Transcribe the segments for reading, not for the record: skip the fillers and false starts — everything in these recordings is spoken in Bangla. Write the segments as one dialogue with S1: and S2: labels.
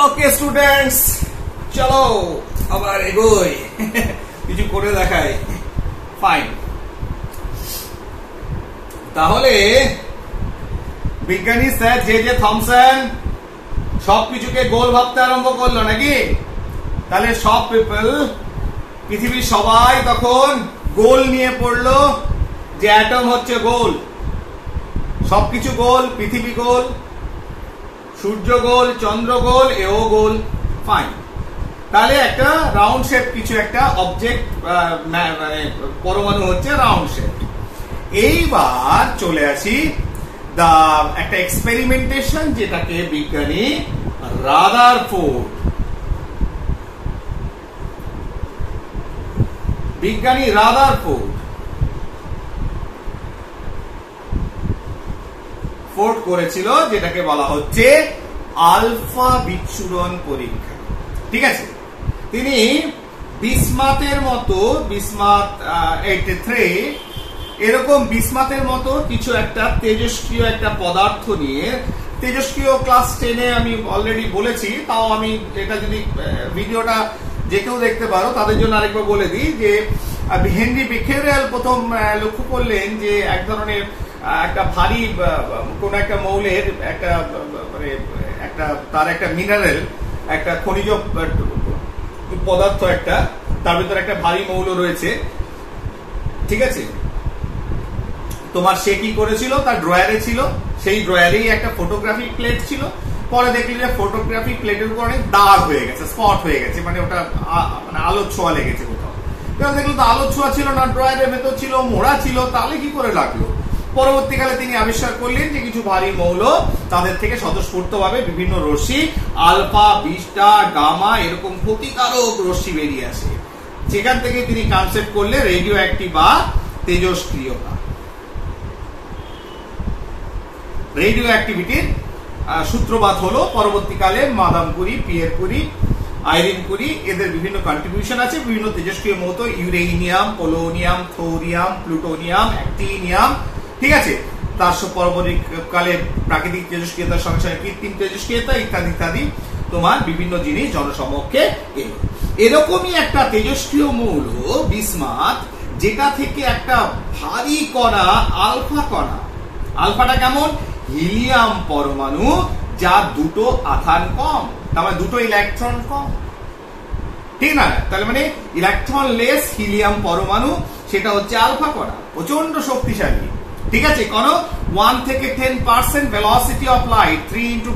S1: ওকে স্টুডেন্টস, চলো আবার এগোই, কিছু করে দেখাই। ফাইন, তাহলে বিজ্ঞানী স্যার জে থমসন সবকিছুকে গোল ভাবতে আরম্ভ করলো নাকি? তাহলে সব পিপল, পৃথিবীর সবাই তখন গোল নিয়ে পড়লো যে অ্যাটম হচ্ছে গোল, সবকিছু গোল, পৃথিবী গোল, সূর্য গোল, চন্দ্র গোল, এও গোল। ফাইন, তাহলে একটা রাউন্ড শেপ কিছু একটা অবজেক্ট, মানে পরমাণু হচ্ছে রাউন্ড শেপ। এইবার চলে আসি একটা এক্সপেরিমেন্টেশন, যেটাকে বিজ্ঞানী রাদারফোর্ড করেছিল, যেটাকে বলা হচ্ছে আলফা বিচ্ছুরণ পরীক্ষা। ঠিক আছে, তিনি বিসমাথের মতো, বিসমাথ 83 এরকম বিসমাথের মতো কিছু একটা তেজস্ক্রিয় একটা পদার্থ নিয়ে, তেজস্ক্রিয় ক্লাস 10-এ আমি অলরেডি বলেছি, তাও আমি এটা যদি ভিডিওটা যে কেউ দেখতে পারো তাদের জন্য আরেকবার বলে দিই যে হেনরি বেকেরেল প্রথম লক্ষ্য করলেন যে এক ধরনের একটা ভারী কোন একটা মৌলের একটা মানে একটা তার একটা মিনারেল, একটা খনিজ পদার্থ, একটা তার ভিতরে একটা ভারী মৌল রয়েছে। ঠিক আছে, তোমার সে কি করেছিল, তার ড্রয়ারে ছিল, সেই ড্রয়ারেই একটা ফটোগ্রাফিক প্লেট ছিল। পরে দেখলি যে ফটোগ্রাফিক প্লেটের উপর অনেক দাগ হয়ে গেছে, স্পট হয়ে গেছে, মানে ওটা মানে আলোর ছোঁয়া লেগেছে কোথাও। দেখলো তো আলোর ছোঁয়া ছিল না, ড্রয়ারের ভেতর ছিল, মোড়া ছিল, তাহলে কি করে লাগলো? পরবর্তীকালে তিনি আবিষ্কার করলেন যে কিছু ভারী মৌল, তাদের থেকে স্বতঃস্ফূর্তভাবে বিভিন্ন রশ্মি, আলফা, বিটা, গামা, এরকম ক্ষতিকারক রশ্মি বেরিয়ে আসে। সেখান থেকে তিনি কনসেপ্ট করলেন রেডিও অ্যাক্টিভ বা তেজস্ক্রিয়তা। রেডিও অ্যাক্টিভিটির সূত্রপাত হলো পরবর্তীকালে Madame Curie, Pierre Curie, Irin কুরি, এদের বিভিন্ন কন্ট্রিবিউশন আছে। বিভিন্ন তেজস্ক্রিয় মৌল, uranium, polonium, thorium, plutonium, actinium. ঠিক আছে, তার পরবর্তীকালে প্রাকৃতিক তেজস্ক্রিয়তার সঙ্গে সঙ্গে কৃত্রিম তেজস্ক্রিয়তা ইত্যাদি ইত্যাদি তোমার বিভিন্ন জিনিস জনসমক্ষে এলো। এরকমই একটা তেজস্ক্রিয় মৌল বিসমাথ, যেটা থেকে একটা ভারী কণা, আলফা কণা, আলফাটা কেমন, হিলিয়াম পরমাণু, যার দুটো আধান কম, তার মানে দুটো ইলেকট্রন কম। ঠিক না? তাহলে মানে ইলেকট্রন লেস হিলিয়াম পরমাণু, সেটা হচ্ছে আলফা কণা, প্রচন্ড শক্তিশালী। ঠিক আছে, কোন 1 থেকে 10% velocity of light, 3 ×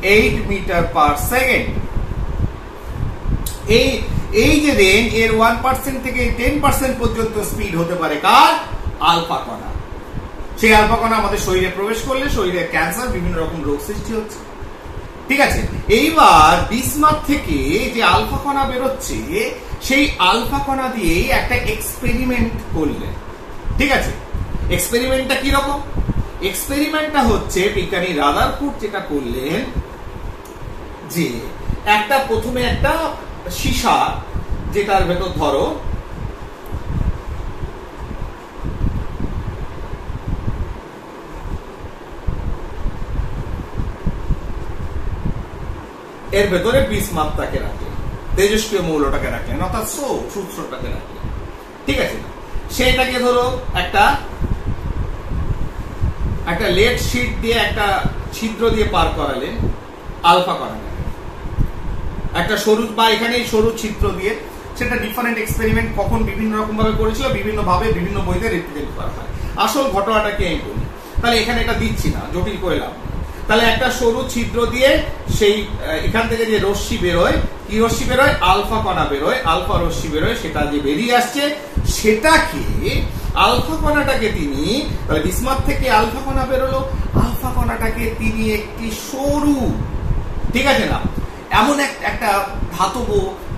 S1: 10⁸ metre per second. এই যে রেঞ্জ, এর 1% থেকে 10% পর্যন্ত স্পিড হতে পারে কার, আলফা কণা। সেই আলফা কণা আমাদের শরীরে প্রবেশ করলে শরীরে ক্যান্সার, বিভিন্ন রকম রোগ সৃষ্টি হচ্ছে। ঠিক আছে, এইবার বিসমাথ থেকে যে আলফা কণা বেরোচ্ছে, সেই আলফা কণা দিয়ে একটা এক্সপেরিমেন্ট করলেন। ঠিক আছে, এক্সপেরিমেন্টটা কি রকম? এক্সপেরিমেন্টটা হচ্ছে বিজ্ঞানী রাদারফোর্ড যেটা করলেন, যে প্রথমে একটা সীসা, যেটার ভেতর ধরো এর ভেতরে বিসমাথটাকে রাখলেন, তেজস্ক্রিয় মৌলটাকে রাখলেন, অর্থাৎ সূত্রটাকে রাখলেন। ঠিক আছে, সেইটাকে ধরো একটা লেড শিট দিয়ে একটা ছিদ্র দিয়ে পার করালেন, আলফা কণাটাকে একটা সরু, বা এখানে সরু ছিদ্র দিয়ে। সেটা ডিফারেন্ট এক্সপেরিমেন্ট কখন বিভিন্ন রকম ভাবে করেছিল, বিভিন্ন ভাবে বিভিন্ন বইতে রিপ্রেজেন্ট করা হয়। আসল ঘটনাটাকে আমি বলি, তাহলে এখানে এটা দিচ্ছি না, জটিল করে লাভ। তাহলে একটা সরু ছিদ্র দিয়ে সেই এখান থেকে যে রশ্মি বেরোয়, কি রশ্মি বেরোয়, আলফা কণা বেরোয়, আলফা রশ্মি বেরোয়, সেটা যে বেরিয়ে আসছে, সেটাকে আলফা কণাটাকে তিনি, তাহলে বিসমাথ থেকে আলফা কণা বেরোলো, আলফা কণাটাকে তিনি একটি সরু, ঠিক আছে না, এমন একটা ধাতব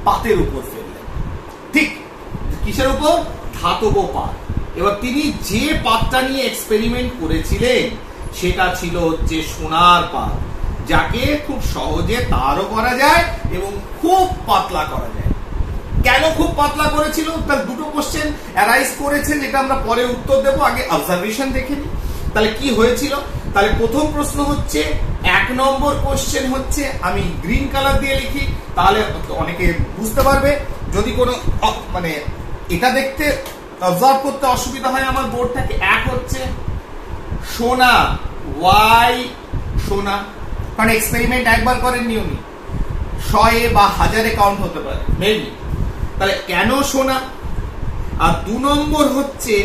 S1: পাতের উপর ফেললেন। ঠিক কিসের উপর? ধাতব পাত। এবার তিনি যে পাতটা নিয়ে এক্সপেরিমেন্ট করেছিলেন, সেটা ছিল হচ্ছে সোনার পাত, যাকে খুব সহজে তারও করা যায় এবং খুব পাতলা করা যায়। কেন খুব পাতলা করেছিল? তার দুটো কোশ্চেন অ্যারাইজ করেছে, যেটা আমরা পরে উত্তর দেব, আগে অবজারভেশন দেখে নিই। তাহলে কি হয়েছিল, তাহলে প্রথম প্রশ্ন হচ্ছে, 1 নম্বর কোশ্চেন হচ্ছে, আমি গ্রিন কালার দিয়ে লিখি তাহলে অনেকে বুঝতে পারবে। যদি কোনো মানে এটা দেখতে অবজার্ভ করতে অসুবিধা হয় আমার বোর্ডটাকে, 1 হচ্ছে সোনা, ওয়াই সোনা, কারণ এক্সপেরিমেন্ট একবার করেননি উনি, 100 বা 1000 কাউন্ট হতে পারে মেবি, তাহলে কেন সোনা। আর 2 নম্বর হচ্ছে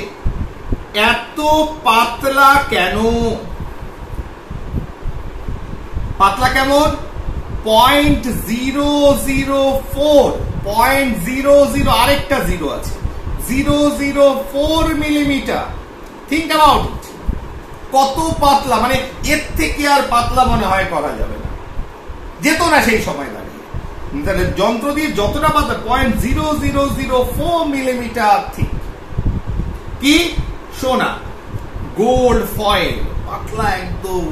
S1: এত পাতলা কেন, পাতলা কেমন, 0.004, 0.00 আরেকটা জিরো আছে, 004 মিলিমিটার। থিঙ্ক অ্যাবাউট ইট, কত পাতলা, মানে এর থেকে আর পাতলা মনে হয় করা যাবে না, যেত না সেই সময় দাঁড়িয়ে। তাহলে যন্ত্র দিয়ে যতটা পাতলা, 0.0004 মিলিমিটার ঠিক, কি সোনা, গোল্ড ফয়েল, পাতলা একদম,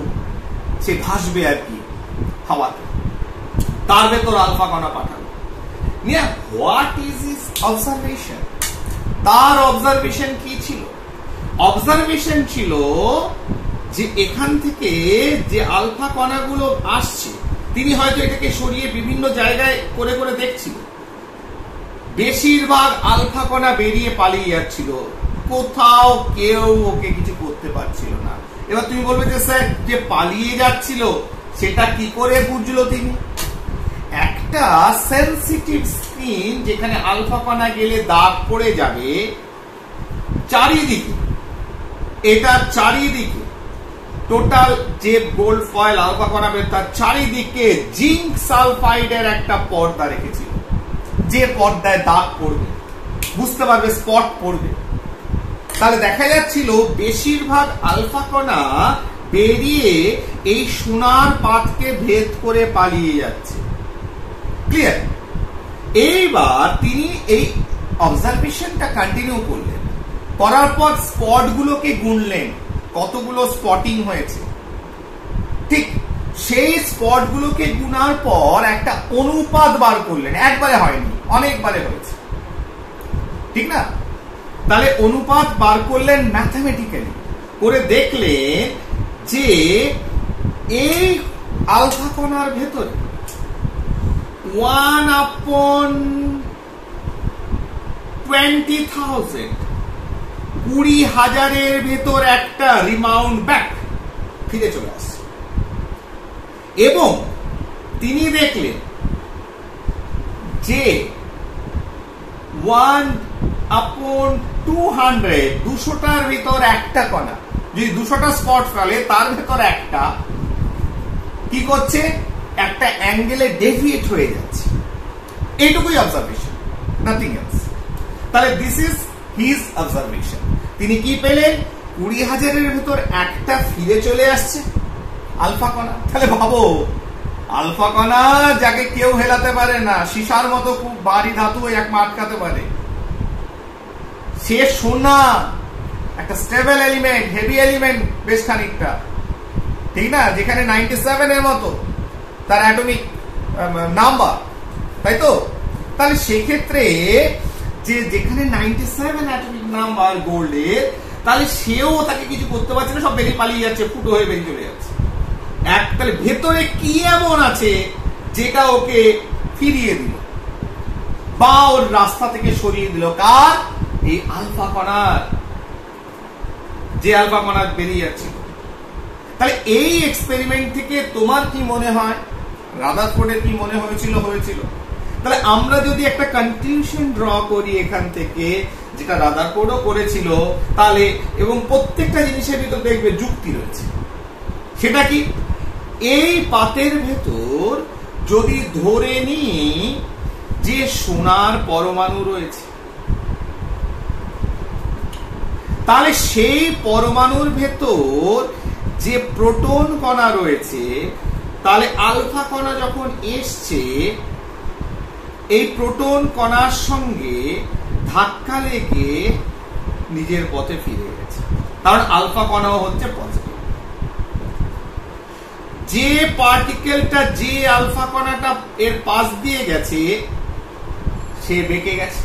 S1: সে ভাসবে আর কি হাওয়াতে, তার ভেতর আলফা কণা পাঠানো। হোয়াট ইজ হিজ অবজারভেশন, তার অবজারভেশন কি ছিল? অবজারভেশন ছিল যে এখান থেকে যে আলফা কণাগুলো আসছে, তিনি হয়তো এটাকে সরিয়ে বিভিন্ন জায়গায় করে করে দেখছিল, বেশিরভাগ আলফা কণা বেরিয়ে পালিয়ে যাচ্ছিল, কোথাও কেউ ওকে কিছু করতে পারছিল না। এবার তুমি বলবে যে স্যার, যে পালিয়ে যাচ্ছিল সেটা কি করে বুঝলো তিনি? একটা সেনসিটিভ স্ক্রিন, যেখানে আলফা কণা গেলে দাগ পড়ে যাবে চারিদিকে, এটা চারিদিকে টোটাল যে গোল্ড ফয়েল আলফা কণা বের, তার চারিদিকে জিঙ্ক সালফাইডের একটা পর্দা রেখেছিল, যে পর্দায় দাগ পড়বে বুঝতে পারবে, স্পট পড়বে। তাহলে দেখা যাচ্ছিল বেশিরভাগ আলফা কণা বেরিয়ে এই সোনার পাতকে ভেদ করে পালিয়ে যাচ্ছে। ক্লিয়ার? এইবার তিনি এই অবজারভেশনটা কন্টিনিউ করলেন, করার পর স্পট গুলোকে গুনলেন, কতগুলো স্পটিং হয়েছে। ঠিক সেই স্পট গুলোকে গুনার পর একটা অনুপাত বার করলেন, একবারে হয়নি, অনেকবারে হয়েছে, ঠিক না? তাহলে অনুপাত বার করলেন ম্যাথমেটিক্যালি, করে দেখলেন যে এই আলফা কণার ভেতরে 1/20,000, 20,000-এর ভেতর একটা রিমাউন্ড ব্যাক ফিরে চলে আসছে। এবং তিনি দেখলেন যে 1/200, 200টার ভিতর একটা কণা, যদি 200টা স্পট ফেলে তার ভেতর একটা কি করছে, একটা অ্যাঙ্গেলে ডেভিয়েট হয়ে যাচ্ছে। এইটুকুই অবজারভেশন, নাথিং এলস। তাহলে দিস ইজ হিজ অবজারভেশন। তিনি কি পেলেন, 20,000-এর ভিতর একটা ফিরে চলে আসছে আলফা কণা। তাহলে ভাবো, আলফা কণা যাকে কেউ হেলাতে পারে না, সীসার মতো খুব ভারী ধাতু এক আটকাতে পারে, সে সোনা, একটা স্টেবল এলিমেন্ট, হেভি এলিমেন্ট বেশ খানিকটা, ঠিক না? যেখানে 97-এর মতো তার অ্যাটমিক নাম্বার, তাই তো? তাহলে সেক্ষেত্রে যে যেখানে 97 অ্যাটমিক নাম্বার গোল্ডের, তাহলে সেও তাকে কিছু করতে পারছে না, সব বেরিয়ে পালিয়ে যাচ্ছে, ফুটো হয়ে বেরিয়ে চলে যাচ্ছে। তাহলে ভেতরে কি এমন আছে যেটা ওকে ফিরিয়ে দিল বা ওর রাস্তা থেকে সরিয়ে দিল? কার? এই আলফা কণার, যে আলফা কণা বেরিয়ে যাচ্ছে। তাহলে এই এক্সপেরিমেন্ট থেকে তোমার কি মনে হয়, রাদারফোর্ডের কি মনে হয়েছিল? তাহলে আমরা যদি একটা কনক্লুশন ড্র করি এখান থেকে, যেটা রাদারফোর্ডও করেছিল, তাহলে এবং প্রত্যেকটা জিনিসের ভিতর দেখবে যুক্তি রয়েছে। সেটা কি? এই পাতের ভেতর যদি ধরে নি যে সোনার পরমাণু রয়েছে, তাহলে সেই পরমাণুর ভেতর যে প্রোটন কণা রয়েছে, তাহলে আলফা কণা যখন এসছে, এই প্রোটন কণার সঙ্গে ধাক্কা লেগে নিজের পথে ফিরে গেছে, কারণ আলফা কণাও হচ্ছে পজিটিভ। যে পার্টিকেলটা, যে আলফা কণাটা এর পাশ দিয়ে গেছে, সে বেঁকে গেছে।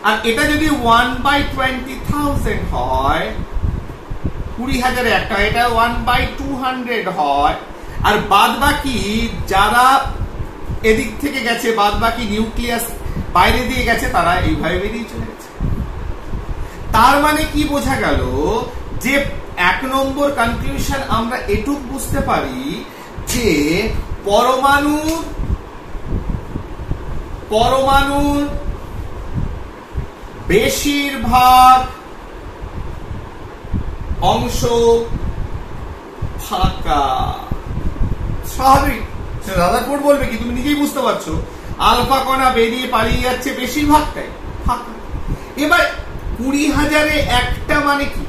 S1: আর এটা যদি 1/20,000 হয়, 20,000 একটা, এটা 1/200 হয়। আর বাদ বাকি যারা এদিক থেকে গেছে, বাদ বাকি নিউক্লিয়াস বাইরে দিয়ে গেছে, তারা এইভাবে বেরিয়ে চলে গেছে। তার মানে কি বোঝা গেল, যে 1 নম্বর কনক্লুশন আমরা এটুক বুঝতে পারি যে পরমাণুর বেশিরভাগ অংশ ফাঁকা। স্বাভাবিক, রাদারফোর্ড বলবে কি, তুমি নিজেই বুঝতে পারছো, আলফা কণা বেরিয়ে পালিয়ে যাচ্ছে, বেশিরভাগটাই ফাঁকা। এবার 20,000-এ একটা মানে কি,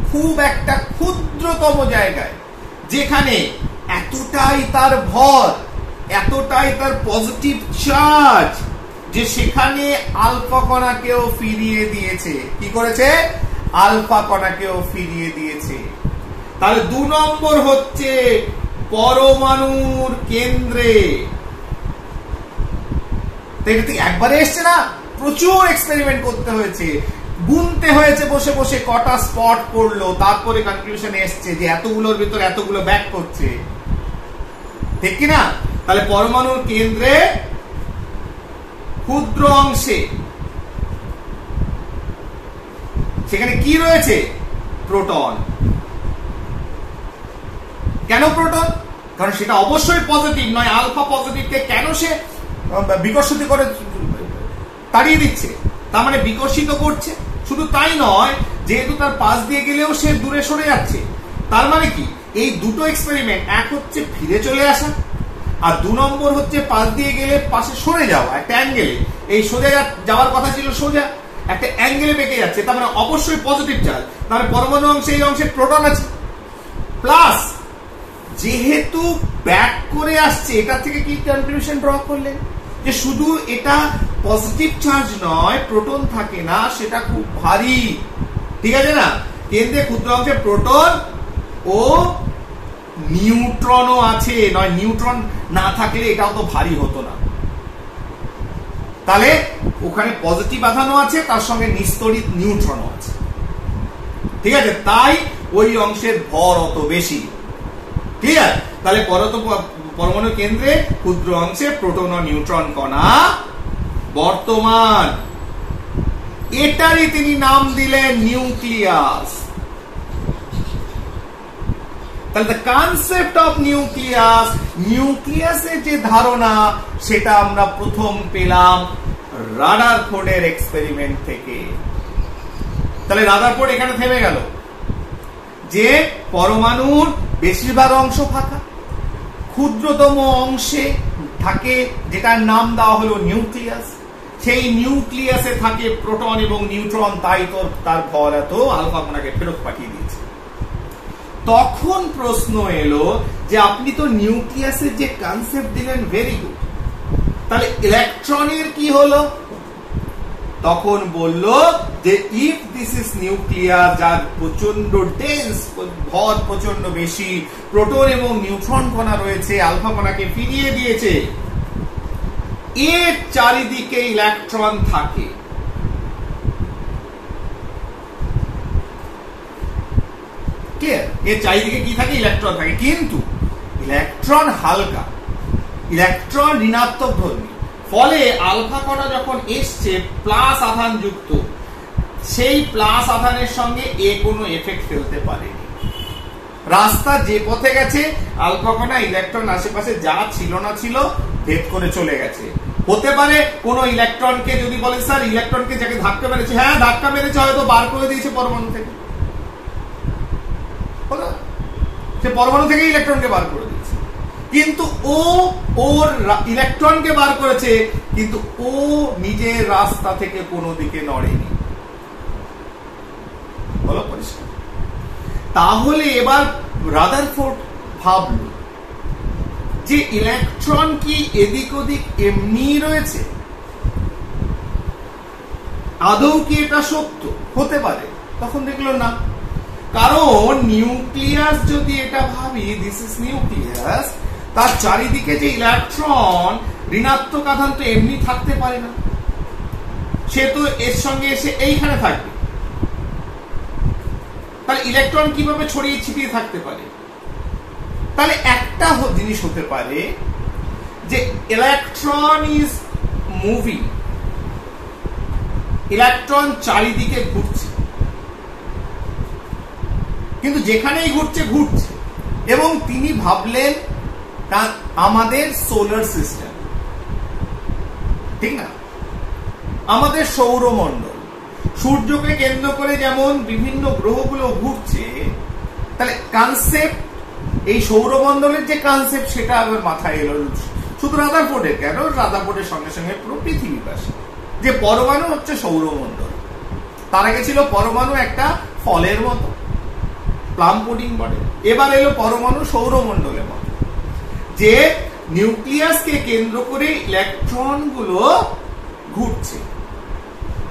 S1: খুব একটা ক্ষুদ্রতম জায়গায়, যেখানে এতটাই তার ভর, এতটাই তার পজিটিভ চার্জ, যে সেখানে আলফা কণাকেও ফিরিয়ে দিয়েছে। কি করেছে? আলফা কণাকেও ফিরিয়ে দিয়েছে। তাহলে 2 নম্বর হচ্ছে পরমাণুর কেন্দ্রে। এটা ঠিক একবারে এসছে না, প্রচুর এক্সপেরিমেন্ট করতে হয়েছে, গুনতে হয়েছে বসে বসে কটা স্পট পড়লো, তারপরে কনক্লুশনে এসছে যে এতগুলোর ভিতর এতগুলো ব্যাক করছে, ঠিক কিনা? তাহলে পরমাণুর কেন্দ্রে ক্ষুদ্র অংশে সেখানে কি রয়েছে? প্রোটন। কেন প্রোটন? কারণ সেটা অবশ্যই পজিটিভ নয়। আলফা পজিটিভকে কেন সে বিকশিত করে তাড়িয়ে দিচ্ছে? তার মানে বিকশিত করছে। শুধু তাই নয়, যেহেতু তার পাশ দিয়ে গেলেও সে দূরে সরে যাচ্ছে। তার মানে কি, এই দুটো এক্সপেরিমেন্ট, এক হচ্ছে ফিরে চলে আসা, আর 2 নম্বর হচ্ছে পাশ দিয়ে গেলে পাশে সরে যাওয়া, একটা অ্যাঙ্গেলে। এই সোজা যাওয়ার কথা ছিল, সোজা একটা অ্যাঙ্গেলে বেঁকে যাচ্ছে, তার মানে অবশ্যই পজিটিভ চার্জ। তাহলে পরমাণু অংশে এই অংশে প্রোটন আছে, প্লাস যেহেতু ব্যাক করে আসছে, এটা থেকে কি কনক্লুশন ড্র করলেন? যে শুধু এটা পজিটিভ চার্জ নয়, প্রোটন থাকে না, সেটা খুব ভারী, ঠিক আছে না? কেন্দ্রে ক্ষুদ্র অংশে প্রোটন ও নিউট্রনও আছে, নয় নিউট্রন না থাকলে এটাও তো ভারী হতো না। তাহলে ওখানে পজিটিভ আধানও আছে, তার সঙ্গে নিস্তড়িত নিউট্রনও আছে, ঠিক আছে? তাই ওই অংশের ভর অত বেশি, ঠিক আছে? তাহলে পরমাণু কেন্দ্রে ক্ষুদ্র অংশে প্রোটন ও নিউট্রন কণা বর্তমান। এটারই তিনি নাম দিলেন নিউক্লিয়াস। তাহলে দ্য কনসেপ্ট অফ নিউক্লিয়াস, নিউক্লিয়াসের যে ধারণা, সেটা আমরা প্রথম পেলাম রাদারফোর্ডের এক্সপেরিমেন্ট থেকে। তাহলে রাদারফোর্ড এখানে থেমে গেল যে পরমাণুর বেশিরভাগ অংশ ফাঁকা, ক্ষুদ্রতম অংশে থাকে যেটার নাম দেওয়া হলো নিউক্লিয়াস। সেই নিউক্লিয়াসে থাকে প্রোটন এবং নিউট্রন, তাই তো তার ভর এত, আলফা কণাকে ফেরত পাঠিয়ে দিয়েছে। তখন প্রশ্ন এলো যে আপনি তো নিউক্লিয়াসের যে কনসেপ্ট দিলেন, ভেরি গুড, তাহলে ইলেকট্রনের কি হলো? তখন বলল যে ইফ দিস ইজ নিউক্লিয়াস, যার প্রচন্ড ডেন্স, ভর প্রচন্ড বেশি, প্রোটন এবং নিউট্রন কণা রয়েছে, আলফা কণাকে ফিরিয়ে দিয়েছে, এর চারিদিকে ইলেকট্রন থাকে। এর চারিদিকে কি থাকে? ইলেকট্রন থাকে। কিন্তু ইলেকট্রন হালকা, ইলেকট্রন ঋণাত্মক ধর্মী। ফলে আলফা কণা যখন এসছে প্লাস আধান যুক্ত, সেই প্লাস আধানের সঙ্গে এ কোনো এফেক্ট ফেলতে পারেনি। রাস্তা যে পথে গেছে, আলফা কণা ইলেকট্রন আশেপাশে যা ছিল না ছিল ভেদ করে চলে গেছে। হতে পারে কোন ইলেকট্রনকে যদি বলে স্যার ইলেকট্রনকে যাকে ধাক্কা মেরেছে, হ্যাঁ ধাক্কা মেরেছে, হয়তো বার করে দিয়েছে পরমাণু থেকে, সে পরমাণু থেকে ইলেকট্রনকে বার করে দিয়েছে, কিন্তু ও ওর ইলেকট্রনকে বার করেছে, কিন্তু ও নিজের রাস্তা থেকে কোনো দিকে নড়েনি। বলো পরিষ্কার? তাহলে এবার রাদারফোর্ড ভাবল যে ইলেকট্রন কি এদিক ওদিক এমনি রয়েছে? আদৌ কি এটা সত্য? হতে পারে। তখন দেখলো না, কারণ নিউক্লিয়াস যদি এটা ভাবি, দিস ইজ নিউক্লিয়াস, তার চারিদিকে যে ইলেকট্রন ঋণাত্মক আধান তো এমনি থাকতে পারে না, সে তো এর সঙ্গে এসে এইখানে থাকবে। তাহলে ইলেকট্রন কিভাবে ছড়িয়ে ছিটিয়ে থাকতে পারে? তাহলে একটা জিনিস হতে পারে যে ইলেকট্রন ইজ মুভিং, ইলেকট্রন চারিদিকে ঘুরছে, কিন্তু যেখানেই ঘুরছে ঘুরছে, এবং তিনি ভাবলেন আমাদের সোলার সিস্টেম, ঠিক না, আমাদের সৌরমণ্ডল, সূর্যকে কেন্দ্র করে যেমন বিভিন্ন গ্রহগুলো ঘুরছে, তাহলে কনসেপ্ট এই সৌরমণ্ডলের যে কনসেপ্ট সেটা আবার মাথায় এলো শুধু রাদারফোর্ডের, কেন রাদারফোর্ডের সঙ্গে সঙ্গে পুরো পৃথিবীবাসী, যে পরমাণু হচ্ছে সৌরমণ্ডল। তার আগে ছিল পরমাণু একটা ফলের মতো, প্লাম পুডিং বটে, এবার এলো পরমাণু সৌরমণ্ডলের মতো, যে নিউক্লিয়াসকে কেন্দ্র করে ইলেকট্রন গুলো ঘুরছে।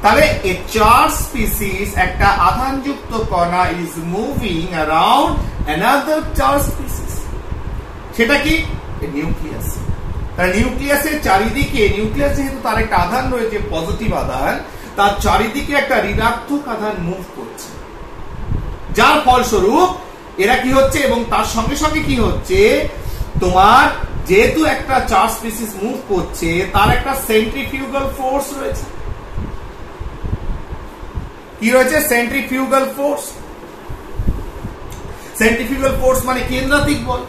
S1: তাহলে এ চার্জ স্পিসিস, একটা আধানযুক্ত কণা, is moving around another charge species. সেটা কি? নিউক্লিয়াস। তাহলে নিউক্লিয়াসের চারিদিকে, নিউক্লিয়াস যেহেতু তার একটা আধান রয়েছে পজিটিভ আধান, তার চারিদিকে একটা ঋণাত্মক আধান মুভ করছে, যার ফলস্বরূপ এরা কি হচ্ছে, এবং তার সঙ্গে সঙ্গে কি হচ্ছে, তোমার যেহেতু একটা চার্জ স্পিসিস মুভ করছে, তার একটা সেন্ট্রিফিউগাল ফোর্স রয়েছে। কি রয়েছে? Centrifugal force. সেন্ট্রিফিউগাল ফোর্স মানে কেন্দ্রাতিক বল।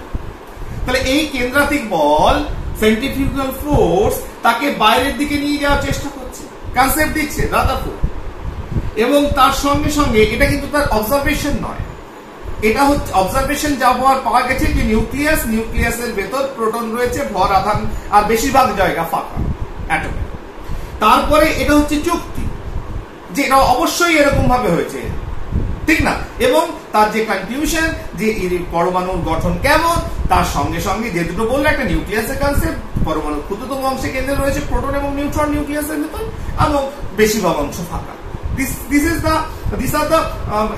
S1: তাহলে এই কেন্দ্রাতিক বল, সেন্ট্রিফিউগাল ফোর্স, তাকে বাইরের দিকে নিয়ে যাওয়ার চেষ্টা করছে, কনসেপ্ট দিচ্ছে রাদারফোর্ড। এবং তার সঙ্গে সঙ্গে এটা কিন্তু তার অবজারভেশন নয়, এটা হচ্ছে অবজারভেশন যা পাওয়া গেছে যে নিউক্লিয়াসের ভেতর প্রোটন রয়েছে, ভর আধান, আর বেশিরভাগ জায়গা ফাঁকা অ্যাটমে। তারপরে এটা হচ্ছে যুক্তি যে এটা অবশ্যই এরকম ভাবে হয়েছে, ঠিক না, এবং তার যে কনক্লুশন যে পরমাণুর গঠন কেমন, তার সঙ্গে সঙ্গে যে দুটো বললো, একটা নিউক্লিয়াসের কনসেপ্ট, পরমাণুর ক্ষুদ্রতম অংশে কেন্দ্রে রয়েছে প্রোটন এবং নিউট্রন নিউক্লিয়াসের ভেতর, এবং বেশিরভাগ অংশ ফাঁকা। These are the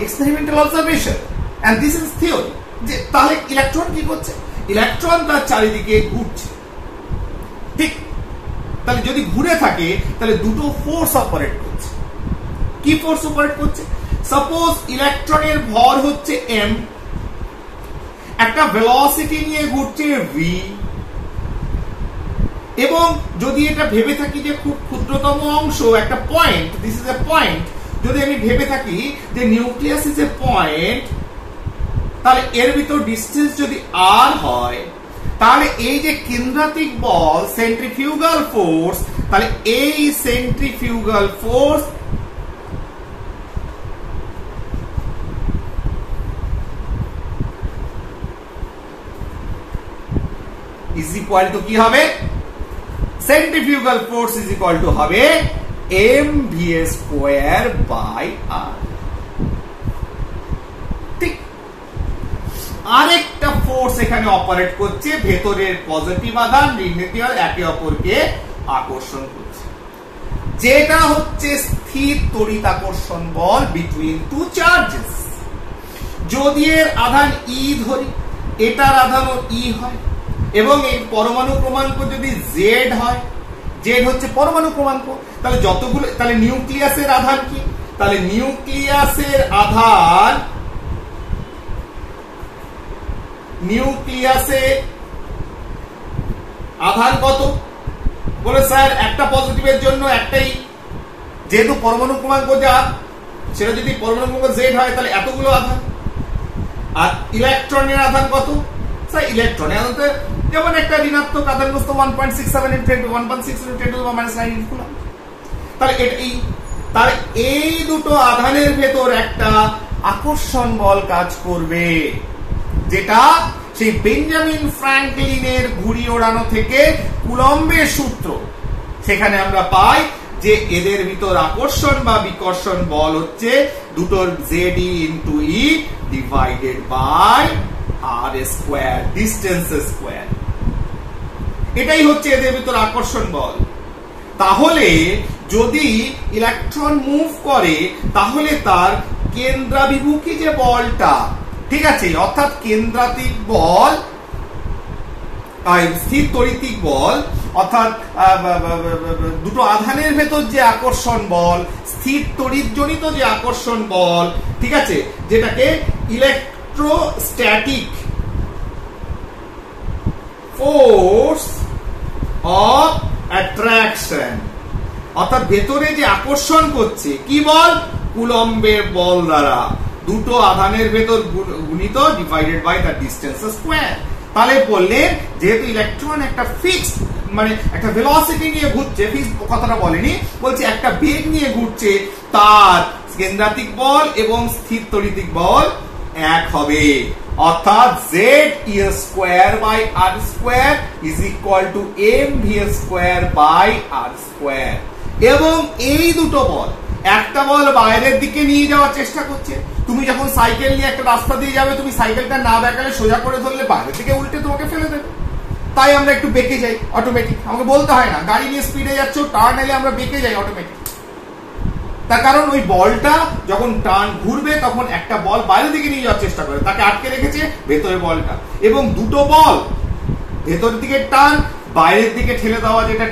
S1: experimental observation and this is theory. যে তাহলে ইলেকট্রন কি করছে? ইলেকট্রন তার চারিদিকে ঘুরছে, ঠিক। তাহলে যদি ঘুরে থাকে তাহলে দুটো ফোর্স অপারেট করছে। কি ফোর্স অপারেট করছে? সাপোজ ইলেকট্রনের ভর হচ্ছে m, একটা ভেলোসিটি নিয়ে ঘুরছে v, এবং যদি এটা ভেবে থাকি যে খুব ক্ষুদ্রতম অংশ, একটা point, this is a point, যদি আমি ভেবে থাকি যে নিউক্লিয়াস ইজ এ পয়েন্ট, তাহলে এর ভিতর ডিসটেন্স যদি r হয়, তাহলে এই যে কেন্দ্রাতিক বল, সেন্ট্রিফিউগাল ফোর্স, তাহলে এই centrifugal force is equal two কি হবে? Centrifugal force is equal two হবে mva স্কয়ার বাই r। ঠিক। আরেকটা ফোর্স এখানে অপারেট করছে, ভেতরের পজিটিভ আধান ঋণাত্মক একে অপরকে আকর্ষণ করছে, যেটা হচ্ছে স্থির তড়িৎ আকর্ষণ বল বিটুইন টু চার্জেস। যদি এর আধান ই ধরি, এটার আধানও ই হয়, এবং এই পরমাণু ক্রমাঙ্ক যদি জেড হয়, জেড হচ্ছে পরমাণু ক্রমাঙ্ক, তাহলে যতগুলো, তাহলে নিউক্লিয়াসের আধান কি? তাহলে নিউক্লিয়াসের আধান কত? বলে স্যার একটা পজিটিভের জন্য একটাই, যেহেতু পরমাণু ক্রমাঙ্ক যা, সেটা যদি পরমাণু ক্রমাঙ্ক জেড হয় তাহলে এতগুলো আধান। আর ইলেকট্রনের আধান কত? স্যার ইলেকট্রনের আধান যেমন একটা ঋণাত্মক আধানগ্রস্ত 1.67 × 10⁻⁹ কুলম্ব। তাহলে তার এই দুটো আধানের ভেতর একটা আকর্ষণ বল কাজ করবে, যেটা সেই বেঞ্জামিন ফ্র্যাঙ্কলিনের ঘুড়ি ওড়ানো থেকে কুলম্বের সূত্র, সেখানে আমরা পাই যে এদের ভিতর আকর্ষণ বা বিকর্ষণ বল হচ্ছে দুটোর ZE × E divided by r square, distance square. এটাই হচ্ছে এদের ভিতর আকর্ষণ বল। তাহলে যদি ইলেকট্রন মুভ করে, তাহলে তার কেন্দ্রাভিমুখী যে বলটা, ঠিক আছে, অর্থাৎ কেন্দ্রাতিক বল স্থির তড়িতিক বল অর্থাৎ দুটো আধানের ভেতর যে আকর্ষণ বল, স্থির তড়িৎজনিত যে আকর্ষণ বল, ঠিক আছে, যেটাকে ইলেকট্রোস্ট্যাটিক ফোর্স অফ অ্যাট্রাকশন, অর্থাৎ ভেতরে যে আকর্ষণ করছে কি বল, কুলম্বের বল দ্বারা দুটো আধানের ভেতর গুণিত divided by the distance square. তাহলে বললেন যেহেতু ইলেকট্রন একটা ফিক্সড মানে একটা ভেলোসিটি নিয়ে ঘুরছে, ফিক্সড কথাটা বলেনি, বলছে একটা বেগ নিয়ে ঘুরছে, তার কেন্দ্রাতিক বল এবং স্থির তড়িতিক বল এক হবে, অর্থাৎ z e square by r square is equal to mv square by r square. এবং এই দুটো বল, একটা বল বাইরের দিকে নিয়ে যাওয়ার চেষ্টা করছে, তুমি যখন সাইকেল নিয়ে একটা রাস্তা দিয়ে যাবে, তুমি সাইকেলটা না বেঁকালে সোজা করে ধরলে বাইরের দিকে উল্টে তোমাকে ফেলে দেবে, তাই আমরা একটু বেঁকে যাই অটোমেটিক, আমাকে বলতে হয় না, গাড়ি নিয়ে স্পিডে যাচ্ছ, টার্ন এলে আমরা বেঁকে যাই অটোমেটিক। তার কারণ ওই বলটা যখন টার্ন ঘুরবে তখন একটা বল বাইরের দিকে নিয়ে যাওয়ার চেষ্টা করে, তাকে আটকে রেখেছে ভেতরে বলটা, এবং দুটো বল ভেতরের দিকে টার্ন, বাইরের দিকে ঠেলে দেওয়া, যেটা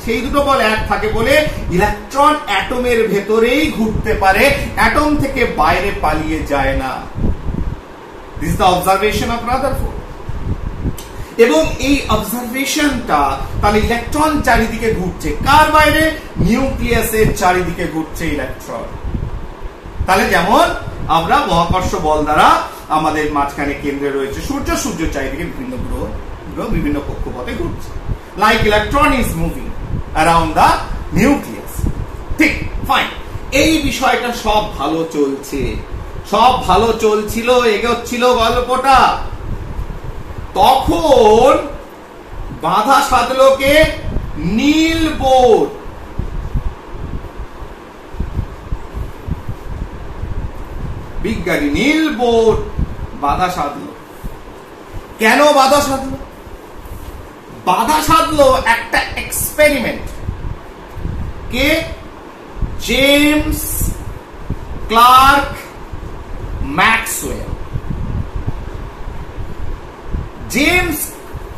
S1: সেই দুটো বল এক থাকে বলে ইলেকট্রন অ্যাটমের ভেতরেই ঘুরতে পারে, অ্যাটম থেকে বাইরে পালিয়ে যায় না। This is the observation of Rutherford. এবং এই অবজারভেশনটা তাহলে ইলেকট্রন চারিদিকে ঘুরছে, কার বাইরে, নিউক্লিয়াসের চারিদিকে ঘুরছে ইলেকট্রন। তাহলে যেমন আমরা মহাকর্ষ বল দ্বারা আমাদের মাঝখানে কেন্দ্রে রয়েছে সূর্য, সূর্য চারিদিকে বিভিন্ন গ্রহ বিভিন্ন কক্ষপথে ঘুরছে, like electron is moving around the nucleus. ঠিক, ফাইন। এই বিষয়টা সব ভালো চলছে, সব ভালো চলছিল, এগোচ্ছিল গল্পটা, তখন বাধা সাধলো কে, নীল বোর। বিজ্ঞানী নীল বোর বাধা সাধলো। কেন বাধা সাধলো? বাধা সাধলো একটা এক্সপেরিমেন্ট, কে, James Clerk Maxwell. James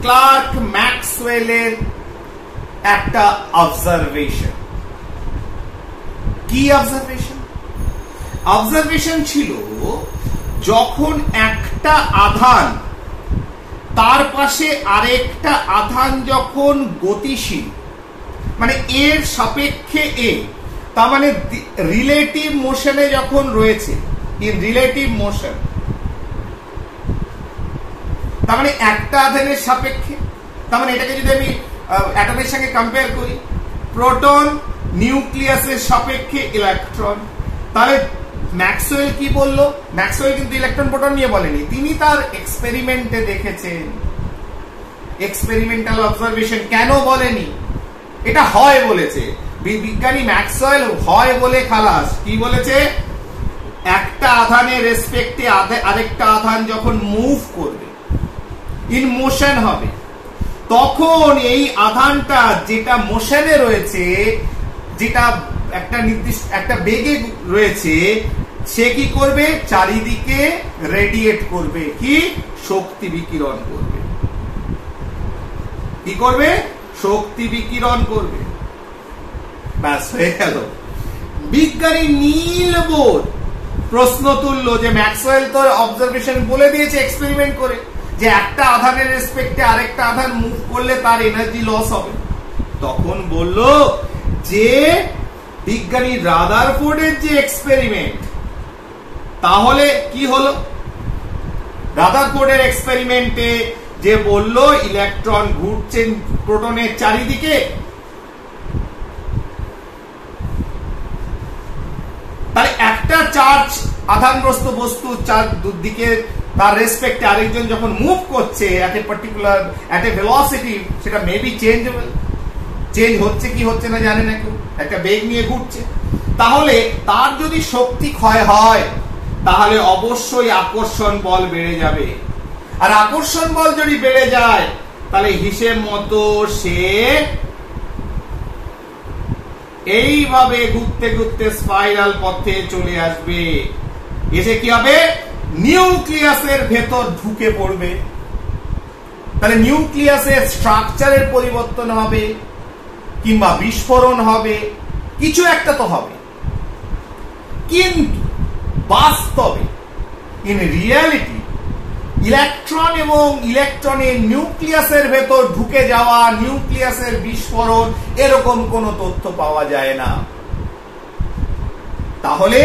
S1: Clerk ম্যাক্সওয়েলের একটা অবজারভেশন। কি অবজারভেশন? অবজারভেশন ছিল যখন একটা আধান তার পাশে আরেকটা আধান যখন গতিশীল, মানে এর সাপেক্ষে এ, তার মানে রিলেটিভ মোশনে যখন রয়েছে, ইন রিলেটিভ মোশন, তার মানে একটা আধানের সাপেক্ষে, তার মানে এটাকে যদি আমি অ্যাটমের সঙ্গে কম্পেয়ার করি, প্রোটন নিউক্লিয়াসের সাপেক্ষে ইলেকট্রন, তাহলে ম্যাক্সওয়েল কি বললো? ম্যাক্সওয়েল কিন্তু ইলেকট্রন প্রোটন নিয়ে বলেনি, তিনি তার এক্সপেরিমেন্টে দেখেছেন, এক্সপেরিমেন্টাল অবজারভেশন। কেন বলেনি? এটা হয় বলেছে বিজ্ঞানী ম্যাক্সওয়েল, হয় বলে খালাস। কি বলেছে? একটা আধানের রেসপেক্টে আরেকটা আধান যখন মুভ করবে, ইন মোশন হবে, তখন এই আধানটা যেটা মোশনে রয়েছে, যেটা একটা নির্দিষ্ট একটা বেগে রয়েছে, সে কি করবে? চারিদিকে রেডিয়েট করবে, কি? শক্তি বিকিরণ করবে। কি করবে? শক্তি বিকিরণ করবে। ব্যাস, হয়ে গেল। বিজ্ঞানী নীল বোর প্রশ্ন তুললো যে ম্যাক্সওয়েল তো অবজারভেশন বলে দিয়েছে এক্সপেরিমেন্ট করে যে একটা আধানের রেসপেক্টে আরেকটা আধান মুভ করলে তার এনার্জি লস হবে। তখন বলল যে বিজ্ঞানী রাদারফোর্ডের যে এক্সপেরিমেন্ট, তাহলে কি হলো? রাদারফোর্ডের এক্সপেরিমেন্টে যে বলল ইলেকট্রন ঘুরছেন প্রোটনের চারিদিকে, তাই একটা চার্জ আধানগ্রস্ত বস্তু চারদিকে তার রেসপেক্টে আরেকজন যখন মুভ করছে at a particular at a velocity, সেটা মেবি চেঞ্জেবল, চেঞ্জ হচ্ছে কি হচ্ছে না জানে না কেউ, একটা বেগ নিয়ে ঘুরছে, তাহলে তার যদি শক্তি ক্ষয় হয় তাহলে অবশ্যই আকর্ষণ বল বেড়ে যাবে। আর আকর্ষণ বল যদি বেড়ে যায় তাহলে হিসেব মতো সে এইভাবে ঘুরতে ঘুরতে স্পাইরাল পথে চলে আসবে, এসে কি হবে? নিউক্লিয়াসের ভেতর ঢুকে পড়বে। তাহলে নিউক্লিয়াসের স্ট্রাকচারের পরিবর্তন হবে কিংবা বিস্ফোরণ হবে, কিছু একটা তো হবে। কিন্তু বাস্তবে ইন রিয়ালিটি ইলেকট্রন এবং ইলেকট্রনের নিউক্লিয়াসের ভেতর ঢুকে যাওয়া, নিউক্লিয়াসের বিস্ফোরণ, এরকম কোনো তথ্য পাওয়া যায় না। তাহলে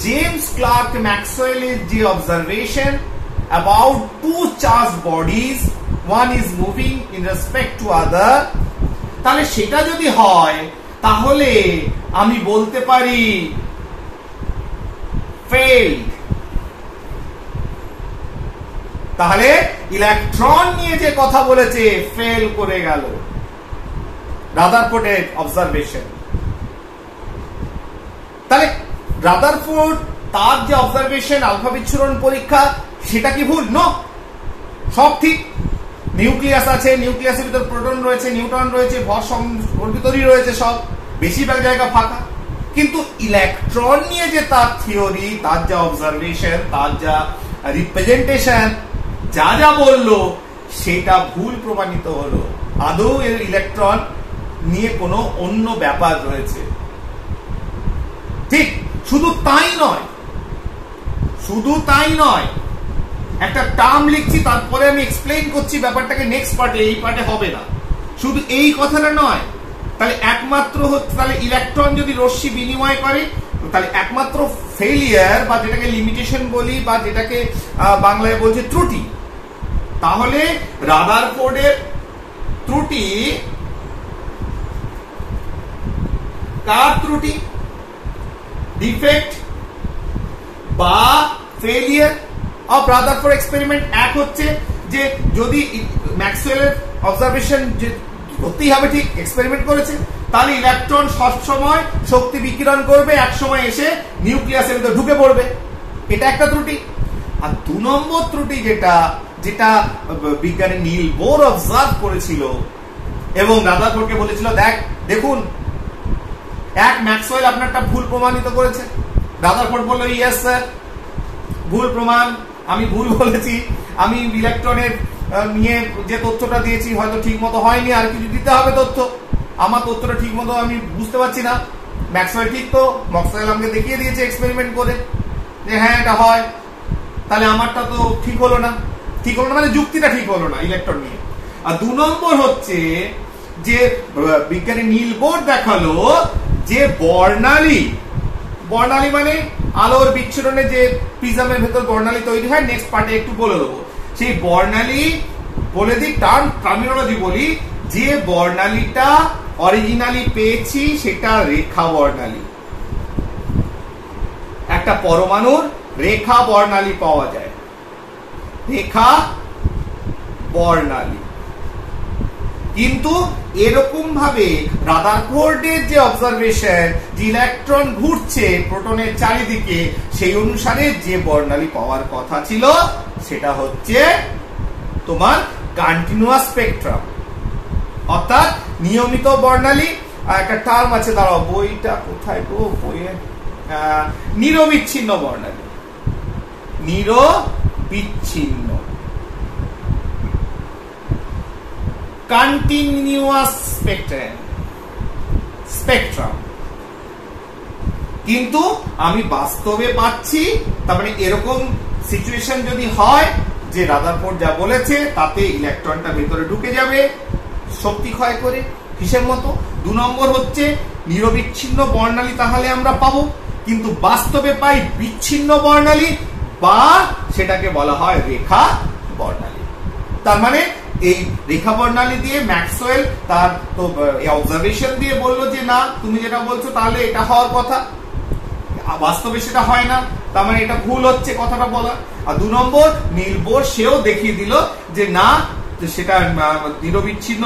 S1: জেমস ক্লার্ক ম্যাক্সওয়েলের যে observation about two charged bodies, one is moving in respect to other, তাহলে সেটা যদি হয় তাহলে আমি বলতে পারি failed। তাহলে ইলেকট্রন নিয়ে যে কথা বলেছে ফেল করে গেল রাদারফোর্ডের অবজারভেশন। তাহলে রাদারফোর্ড তার যে অবজারভেশন আলফা বিচ্ছুরণ পরীক্ষা, সেটা কি ভুল? নো, সব ঠিক। নিউক্লিয়াস আছে, নিউক্লিয়াসের ভিতর প্রোটন রয়েছে, নিউট্রন রয়েছে, ভর ভিতরই রয়েছে, সব বেশিরভাগ জায়গা ফাঁকা। কিন্তু ইলেকট্রন নিয়ে যে তার থিওরি, তার যা অবজারভেশন, তার যা রিপ্রেজেন্টেশন, যা যা বললো, সেটা ভুল প্রমাণিত হলো। আদৌ এর ইলেকট্রন নিয়ে কোনো অন্য ব্যাপার রয়েছে। ঠিক, শুধু তাই নয়, শুধু তাই নয়, একটা টার্ম লিখছি, তারপরে আমি এক্সপ্লেইন করছি ব্যাপারটাকে নেক্সট পার্টে, এই পার্টে হবে না। শুধু এই কথাটা নয়, তাহলে একমাত্র হচ্ছে, তাহলে ইলেকট্রন যদি রশ্মি বিনিময় করে, তাহলে একমাত্র ফেলিয়ার বা যেটাকে লিমিটেশন বলি বা যেটাকে বাংলায় বলছে ত্রুটি, তাহলে রাদারফোর্ডের ত্রুটি কার ত্রুটি? ডিফেক্ট বা ফেলিয়ার অফ রাদারফোর্ড এক্সপেরিমেন্ট। এক হচ্ছে যে যদি ম্যাক্সওয়েলের অবজারভেশন যে করতেই হবে, ঠিক এক্সপেরিমেন্ট করেছে, তাহলে ইলেকট্রন সবসময় শক্তি বিকিরণ করবে, এক সময় এসে নিউক্লিয়াসের ভিতরে ঢুকে পড়বে, এটা একটা ত্রুটি। আর 2 নম্বর ত্রুটি যেটা যেটা বিজ্ঞানী নীল বোর অবজার্ভ করেছিল এবং রাদারফোর্ডকে বলেছিল, দেখুন এক ম্যাক্সওয়েল আপনারটা ভুল প্রমাণিত করেছে। রাদারফোর্ড বলল, ইয়েস স্যার, ভুল প্রমাণ, আমি ভুল বলেছি, আমি ইলেকট্রনের নিয়ে যে তথ্যটা দিয়েছি হয়তো ঠিক মতো হয়নি, আর কিছু দিতে হবে তথ্য, আমার তথ্যটা ঠিক মতো আমি বুঝতে পারছি না। ম্যাক্সওয়েল ঠিক তো, ম্যাক্সওয়েল আমাকে দেখিয়ে দিয়েছে এক্সপেরিমেন্ট করে যে হ্যাঁ এটা হয়, তাহলে আমারটা তো ঠিক হলো না। ঠিক হলো না মানে যুক্তিটা ঠিক হলো না ইলেকট্রন নিয়ে। আর 2 নম্বর হচ্ছে যে বিজ্ঞানী নীল বোর দেখালো যে বর্ণালী মানে আলোর বিচ্ছুরণে যে প্রিজমের ভেতর বর্ণালী তৈরি হয়, নেক্সট পার্টে একটু বলে দেবো। সেই বর্ণালী বলে দিই, টার্মিনোলজি বলি, যে বর্ণালীটা অরিজিনালি পেয়েছি সেটা রেখা বর্ণালী। একটা পরমাণুর রেখা বর্ণালী পাওয়া যায়, রেখা বর্ণালী। কিন্তু এরকম ভাবে রাদারফোর্ডের যে অবজারভেশন, যে ইলেকট্রন ঘুরছে প্রোটনের চারিদিকে, সেই অনুসারে যে বর্ণালী পাওয়ার কথা ছিল সেটা হচ্ছে তোমার কন্টিনিউয়াস স্পেকট্রাম, অর্থাৎ নিয়মিত বর্ণালী। একটা টার্ম আছে, দাঁড়াও বইটা কোথায় গো, বইয়ে নিরবিচ্ছিন্ন বর্ণালী, নিরবিচ্ছিন্ন কন্টিনিউয়াস স্পেকট্রাম। কিন্তু আমি বাস্তবে পাচ্ছি, তার মানে এরকম সিচুয়েশন যদি হয় যে রাদারফোর্ড যা বলেছে তাতে ইলেকট্রনটা ভেতরে ঢুকে যাবে শক্তি ক্ষয় করে হিসেব মতো। 2 নম্বর হচ্ছে নিরবিচ্ছিন্ন বর্ণালী তাহলে আমরা পাবো, কিন্তু বাস্তবে পাই বিচ্ছিন্ন বর্ণালী বা সেটাকে বলা হয় রেখা বর্ণালী। তার মানে এই রেখা বর্ণালী দিয়ে ম্যাক্সওয়েল তার তো অবজারভেশন দিয়ে বললো যে না, তুমি যেটা বলছো তাহলে এটা হওয়ার কথা, বাস্তবে সেটা হয় না, তার মানে এটা ভুল হচ্ছে কথাটা বলা। আর 2 নম্বর নীল বোর সেও দেখিয়ে দিল যে না, সেটা নিরবিচ্ছিন্ন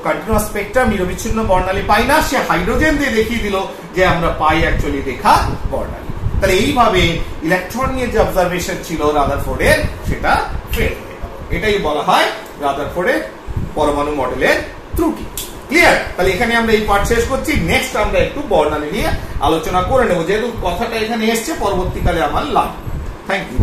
S1: কন্টিনিউয়াস স্পেকট্রাম, নিরবিচ্ছিন্ন বর্ণালী পাই না, সে হাইড্রোজেন দিয়ে দেখিয়ে দিল যে আমরা পাই অ্যাকচুয়ালি রেখা বর্ণালী। তাহলে এইভাবে ইলেকট্রন নিয়ে যে অবজারভেশন ছিল রাদারফোর্ডের সেটা ফেল হয়ে গেল। এটাই বলা হয় রাদারফোর্ডের পরমাণু মডেলের ত্রুটি। ক্লিয়ার? তাহলে এখানে আমরা এই পার্ট শেষ করছি, নেক্সট আমরা একটু বর্ণালী নিয়ে আলোচনা করে নেব, যেহেতু কথাটা এখানে এসছে পরবর্তীকালে আমার লাগবে। Thank you.